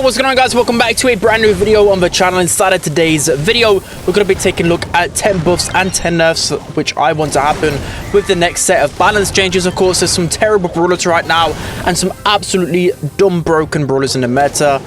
What's going on, guys? Welcome back to a brand new video on the channel. Inside of today's video, we're going to be taking a look at 10 buffs and 10 nerfs which I want to happen with the next set of balance changes. Of course, there's some terrible brawlers right now and some absolutely dumb broken brawlers in the meta.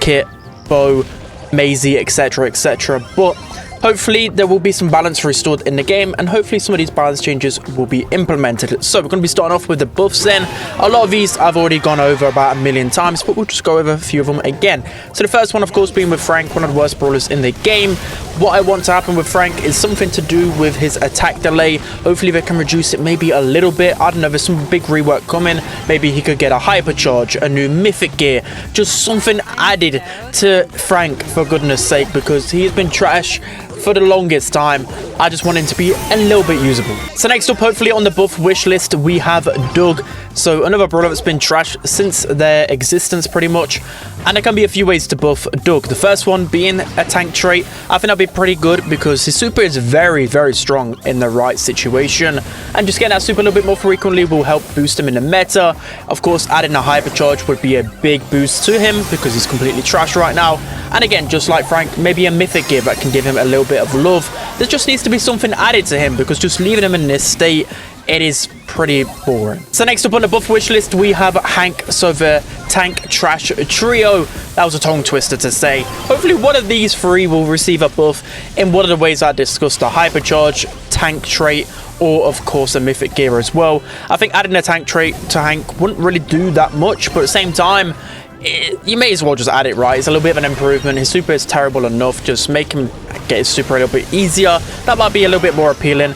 Kit, Bo, Maisy, etc, but hopefully there will be some balance restored in the game, and hopefully some of these balance changes will be implemented. So we're going to be starting off with the buffs then. A lot of these I've already gone over about a million times, but we'll just go over a few of them again. So the first one, of course, being with Frank, one of the worst brawlers in the game. What I want to happen with Frank is something to do with his attack delay. Hopefully they can reduce it maybe a little bit. I don't know, there's some big rework coming. Maybe he could get a hypercharge, a new mythic gear, just something added to Frank, for goodness sake, because he's been trash for the longest time. I just want him to be a little bit usable. So next up, hopefully on the buff wish list, we have Doug. So another brawler that's been trash since their existence pretty much, and there can be a few ways to buff Doug. The first one being a tank trait. I think that'd be pretty good because his super is very strong in the right situation, and just getting that super a little bit more frequently will help boost him in the meta. Of course, adding a hypercharge would be a big boost to him because he's completely trash right now. And again, just like Frank, maybe a mythic gear that can give him a little bit of love. There just needs to be something added to him because just leaving him in this state, it is pretty boring. So next up on the buff wish list, we have Hank. So the tank trash trio. That was a tongue twister to say. Hopefully one of these three will receive a buff in one of the ways I discussed: the hypercharge, tank trait, or of course a mythic gear as well. I think adding a tank trait to Hank wouldn't really do that much, but at the same time, you may as well just add it, right? It's a little bit of an improvement. His super is terrible enough. Just make him get his super a little bit easier. That might be a little bit more appealing.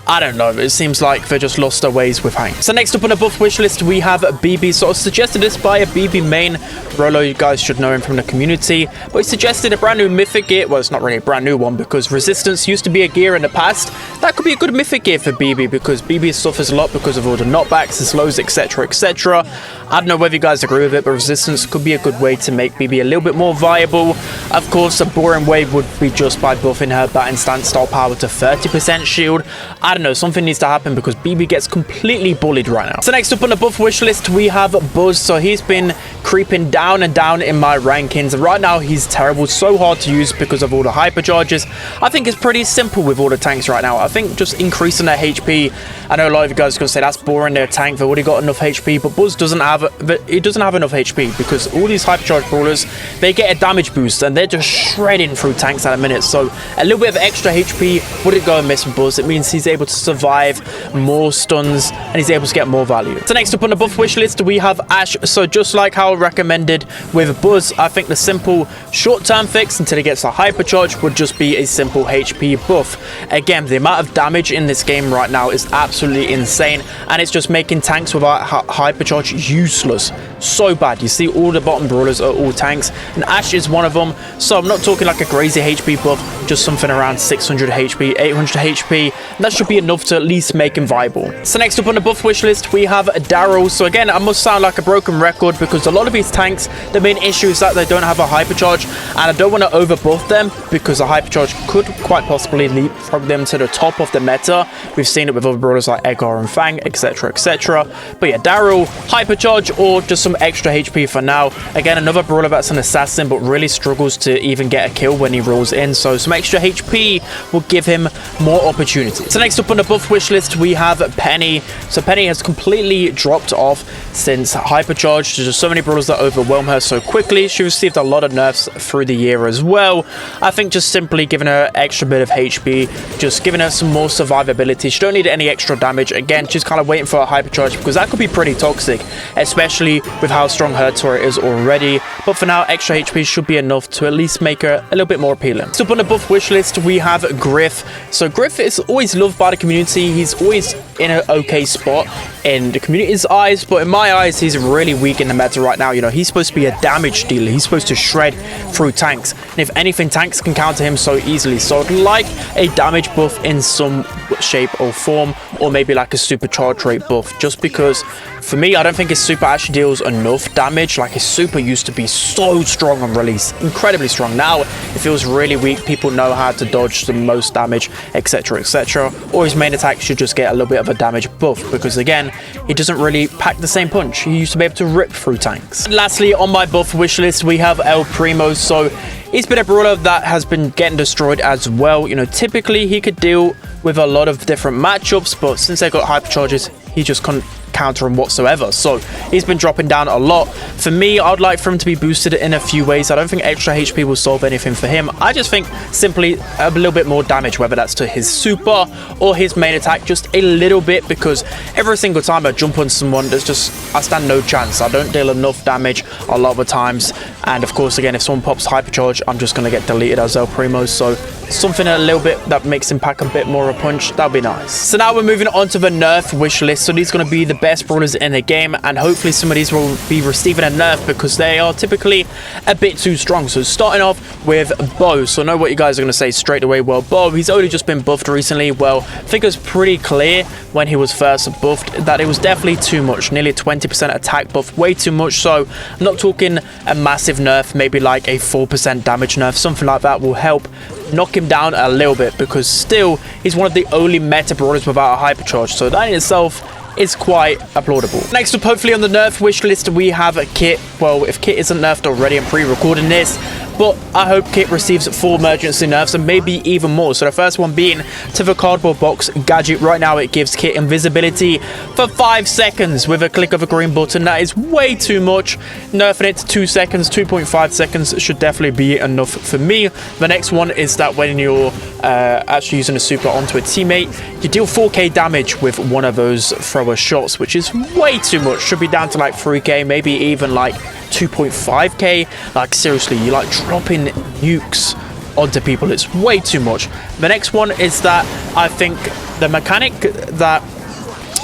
I don't know, it seems like they just lost their ways with Hank. So next up on the buff wish list, we have BB. Sort of suggested this by a BB main. Rolo, you guys should know him from the community, but he suggested a brand new mythic gear. Well, it's not really a brand new one because resistance used to be a gear in the past. That could be a good mythic gear for BB because BB suffers a lot because of all the knockbacks, the slows, etc. I don't know whether you guys agree with it, but resistance could be a good way to make BB a little bit more viable. Of course, a boring way would be just by buffing her batting stance style power to 30% shield. I don't know, something needs to happen because BB gets completely bullied right now. So next up on the buff wish list, we have Bose. So he's been creeping down and down in my rankings. Right now, he's terrible, so hard to use because of all the hypercharges. I think it's pretty simple with all the tanks right now. I think just increasing their HP. I know a lot of you guys are going to say that's boring, their tank, they've already got enough HP, but Buzz doesn't have enough HP because all these hypercharge brawlers, they get a damage boost and they're just shredding through tanks at a minute. So a little bit of extra HP wouldn't go amiss with Buzz. It means he's able to survive more stuns and he's able to get more value. So next up on the buff wish list, we have Ash. So just like how recommended with Buzz, I think the simple short-term fix until he gets a hypercharge would just be a simple HP buff. Again, the amount of damage in this game right now is absolutely insane, and it's just making tanks without hypercharge useless. So bad. You see all the bottom brawlers are all tanks, and Ash is one of them. So I'm not talking like a crazy HP buff, just something around 600 HP, 800 HP. That should be enough to at least make him viable. So next up on the buff wish list, we have Daryl. So again, I must sound like a broken record because a lot of these tanks, the main issue is that they don't have a hypercharge, and I don't want to over buff them because a hypercharge could quite possibly leapfrog them to the top of the meta. We've seen it with other brawlers like Edgar and Fang, etc. But yeah, Daryl, hypercharge or just some extra HP for now. Again, another brawler that's an assassin but really struggles to even get a kill when he rolls in, so some extra HP will give him more opportunity. So next up on the buff wish list, we have Penny. So Penny has completely dropped off since hypercharge. There's just so many brawlers that overwhelm her so quickly. She received a lot of nerfs through the year as well. I think just simply giving her extra bit of HP, just giving her some more survivability. She don't need any extra damage. Again, she's kind of waiting for a hypercharge because that could be pretty toxic, especially with how strong her turret is already. But for now, extra HP should be enough to at least make her a little bit more appealing. So up on the buff wish list, we have Griff. So Griff is always loved by the community. He's always in an okay spot in the community's eyes, but in my eyes, he's really weak in the meta right now. You know, he's supposed to be a damage dealer. He's supposed to shred through tanks, and if anything, tanks can counter him so easily. So I'd like a damage buff in some shape or form, or maybe like a supercharge rate buff, just because for me, I don't think his super actually deals enough damage. Like, his super used to be so strong on release, incredibly strong. Now it feels really weak. People know how to dodge the most damage, etc. etc., or his main attack should just get a little bit of a damage buff, because again, he doesn't really pack the same punch. He used to be able to rip through tanks. And lastly, on my buff wish list, we have El Primo. So he's been a brawler that has been getting destroyed as well. You know, typically he could deal with a lot of different matchups, but since they got hypercharges, he just couldn't counter him whatsoever. So he's been dropping down a lot. For me, I'd like for him to be boosted in a few ways. I don't think extra HP will solve anything for him. I just think simply a little bit more damage, whether that's to his super or his main attack, just a little bit, because every single time I jump on someone, I stand no chance. I don't deal enough damage a lot of the times. And of course, again, if someone pops hypercharge, I'm just going to get deleted as El Primo. So something a little bit that makes him pack a bit more of a punch, that would be nice. So now we're moving on to the nerf wish list. So these are going to be the best brawlers in the game, and hopefully some of these will be receiving a nerf because they are typically a bit too strong. So starting off with Bose. So I know what you guys are going to say straight away. Well, Bose, he's only just been buffed recently. Well, I think it was pretty clear when he was first buffed that it was definitely too much. Nearly 20% attack buff, way too much. So I'm not talking a massive nerf, maybe like a 4% damage nerf, something like that will help knock him down a little bit, because still he's one of the only meta brawlers without a hypercharge. So that in itself is quite applaudable. Next up, hopefully on the nerf wish list, we have Kit. Well, if Kit isn't nerfed already, I'm pre-recording this, but I hope Kit receives 4 emergency nerfs and maybe even more. So the first one being to the cardboard box gadget. Right now it gives Kit invisibility for 5 seconds with a click of a green button. That is way too much. Nerfing it to 2 seconds, 2.5 seconds should definitely be enough for me. The next one is that when you're actually using a super onto a teammate, you deal 4k damage with one of those thrower shots, which is way too much. Should be down to like 3k, maybe even like 2.5k. Like seriously, you like dropping nukes onto people. It's way too much. The next one is that I think the mechanic that,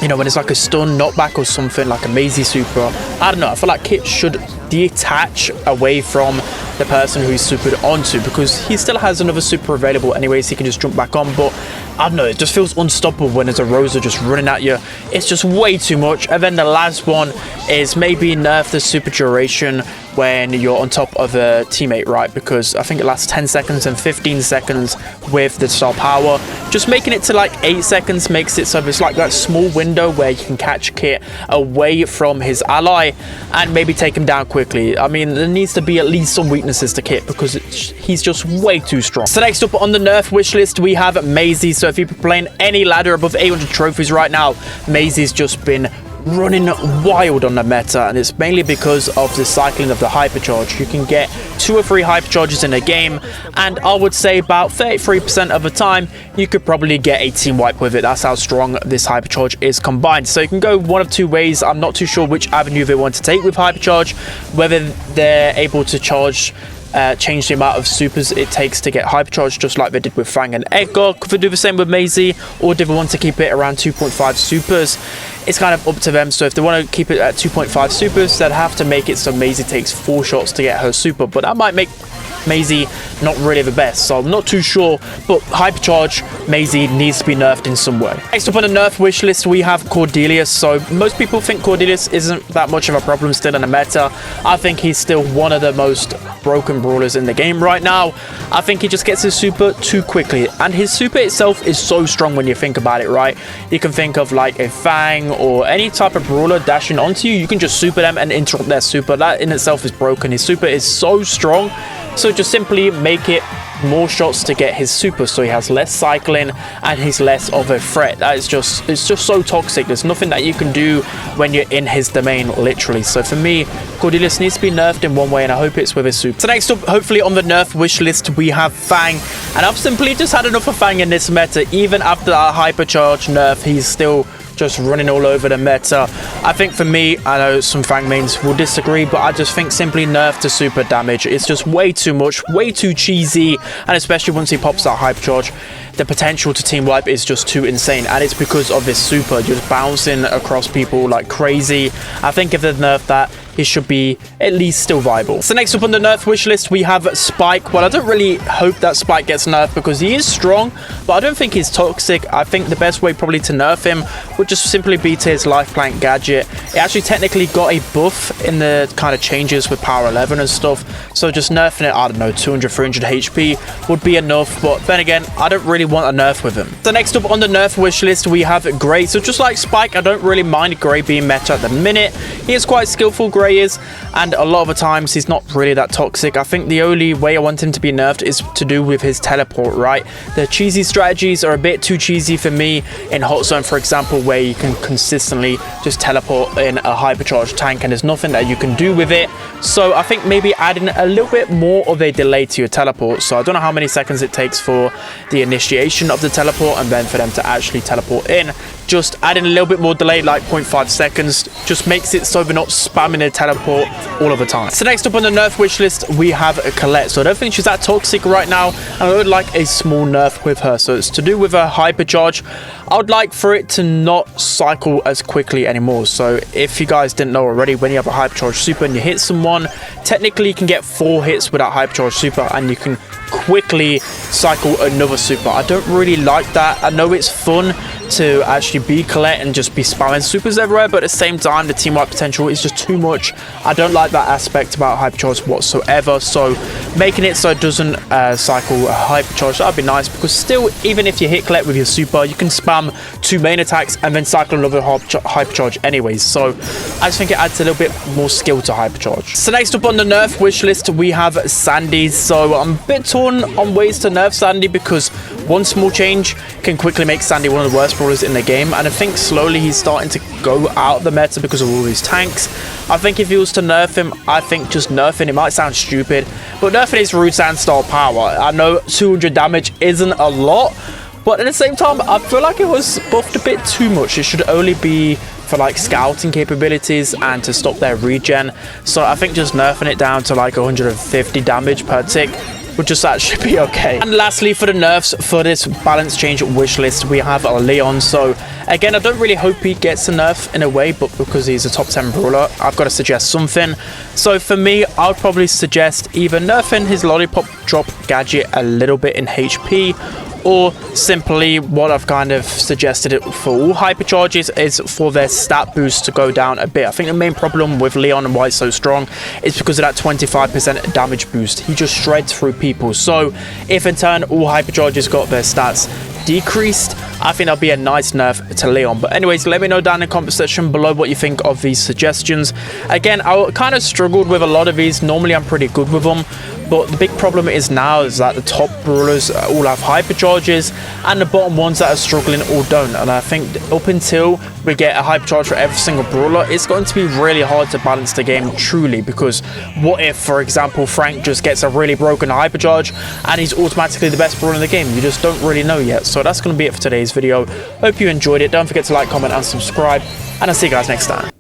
you know, when it's like a stun knockback or something, like a Maisy super, I don't know, I feel like Kit should detach away from the person who he's supered onto, because he still has another super available anyways. He can just jump back on, but I don't know, it just feels unstoppable when there's a Rosa just running at you. It's just way too much. And then the last one is maybe nerf the super duration when you're on top of a teammate, right? Because I think it lasts 10 seconds and 15 seconds with the star power. Just making it to like 8 seconds makes it so it's like that small window where you can catch Kit away from his ally and maybe take him down quickly. I mean, there needs to be at least some weaknesses to Kit, because he's just way too strong. So next up on the nerf wish list, we have Maisy. So if you're playing any ladder above 800 trophies right now, Maisy's just been running wild on the meta, and it's mainly because of the cycling of the hypercharge. You can get 2 or 3 hypercharges in a game, and I would say about 33% of the time you could probably get a team wipe with it. That's how strong this hypercharge is combined. So you can go one of 2 ways. I'm not too sure which avenue they want to take with hypercharge, whether they're able to change the amount of supers it takes to get hypercharged, just like they did with Fang and Edgar. Could they do the same with Maisy, or do they want to keep it around 2.5 supers? It's kind of up to them. So if they want to keep it at 2.5 supers, they'd have to make it so Maisy takes 4 shots to get her super, but that might make Maisy not really the best, so I'm not too sure, but hypercharge Maisy needs to be nerfed in some way. Next up on the nerf wish list, we have Cordelius. So most people think Cordelius isn't that much of a problem still in the meta. I think he's still one of the most broken brawlers in the game right now. I think he just gets his super too quickly, and his super itself is so strong when you think about it, right? You can think of like a Fang or any type of brawler dashing onto you, you can just super them and interrupt their super. That in itself is broken. His super is so strong, so just simply make it more shots to get his super, so he has less cycling and he's less of a threat. That is just, it's just so toxic. There's nothing that you can do when you're in his domain, literally. So for me, Cordelius needs to be nerfed in one way, and I hope it's with his super. So next up, hopefully on the nerf wish list, we have Fang, and I've simply just had enough of Fang in this meta. Even after that hypercharge nerf, he's still just running all over the meta. I think for me, I know some Fang mains will disagree, but I just think simply nerf to super damage. It's just way too much, way too cheesy, and especially once he pops that hypercharge, the potential to team wipe is just too insane, and it's because of this super just bouncing across people like crazy. I think if they nerf that, he should be at least still viable. So next up on the nerf wish list, we have Spike. Well, I don't really hope that Spike gets nerfed because he is strong, but I don't think he's toxic. I think the best way probably to nerf him would just simply be to his life plank gadget. It actually technically got a buff in the kind of changes with power 11 and stuff, so just nerfing it, I don't know, 200, 300 HP would be enough, but then again, I don't really want a nerf with him. So next up on the nerf wish list, we have Gray. So just like Spike, I don't really mind Gray being meta at the minute. He is quite skillful, Gray is, and a lot of the times he's not really that toxic. I think the only way I want him to be nerfed is to do with his teleport, right? The cheesy strategies are a bit too cheesy for me in Hot Zone, for example, where you can consistently just teleport in a hypercharged tank and there's nothing that you can do with it. So I think maybe adding a little bit more of a delay to your teleport. So I don't know how many seconds it takes for the initiation of the teleport and then for them to actually teleport in. Just adding a little bit more delay, like 0.5 seconds, just makes it so they're not spamming their teleport all of the time. So next up on the nerf wish list, we have Colette. So I don't think she's that toxic right now, and I would like a small nerf with her. So it's to do with her hypercharge. I would like for it to not cycle as quickly anymore. So if you guys didn't know already, when you have a hypercharge super and you hit someone, technically you can get 4 hits with that hypercharge super and you can quickly cycle another super. I don't really like that. I know it's fun to actually be Colette and just be spamming supers everywhere, but at the same time the team wipe potential is just too much. I don't like that aspect about hypercharge whatsoever, so making it so it doesn't cycle a hypercharge, that'd be nice, because still, even if you hit Colette with your super, you can spam 2 main attacks and then cycle another hypercharge anyways. So I just think it adds a little bit more skill to hypercharge. So next up on the nerf wish list, we have Sandy. So I'm a bit torn on ways to nerf Sandy, because one small change can quickly make Sandy one of the worst brawlers in the game, and I think slowly he's starting to go out of the meta because of all these tanks. I think if he was to nerf him, I think just nerfing, it might sound stupid, but nerfing his root sand style power. I know 200 damage isn't a lot, but at the same time, I feel like it was buffed a bit too much. It should only be for like scouting capabilities and to stop their regen. So I think just nerfing it down to like 150 damage per tick would just actually be okay. And lastly, for the nerfs for this balance change wish list, we have Leon. So again, I don't really hope he gets a nerf in a way, but because he's a top 10 brawler, I've got to suggest something. So for me, I would probably suggest either nerfing his lollipop drop gadget a little bit in HP, or simply what I've kind of suggested it for all hypercharges is for their stat boost to go down a bit. I think the main problem with Leon and why he's so strong is because of that 25% damage boost. He just shreds through people. So if in turn all hypercharges got their stats decreased, I think that'll be a nice nerf to Leon. But anyways, let me know down in the comment section below what you think of these suggestions. Again, I kind of struggled with a lot of these. Normally I'm pretty good with them, but the big problem is now is that the top brawlers all have hypercharges and the bottom ones that are struggling all don't. And I think up until we get a hypercharge for every single brawler, it's going to be really hard to balance the game truly, because what if, for example, Frank just gets a really broken hypercharge and he's automatically the best brawler in the game? You just don't really know yet. So that's going to be it for today's video. Hope you enjoyed it. Don't forget to like, comment and subscribe, and I'll see you guys next time.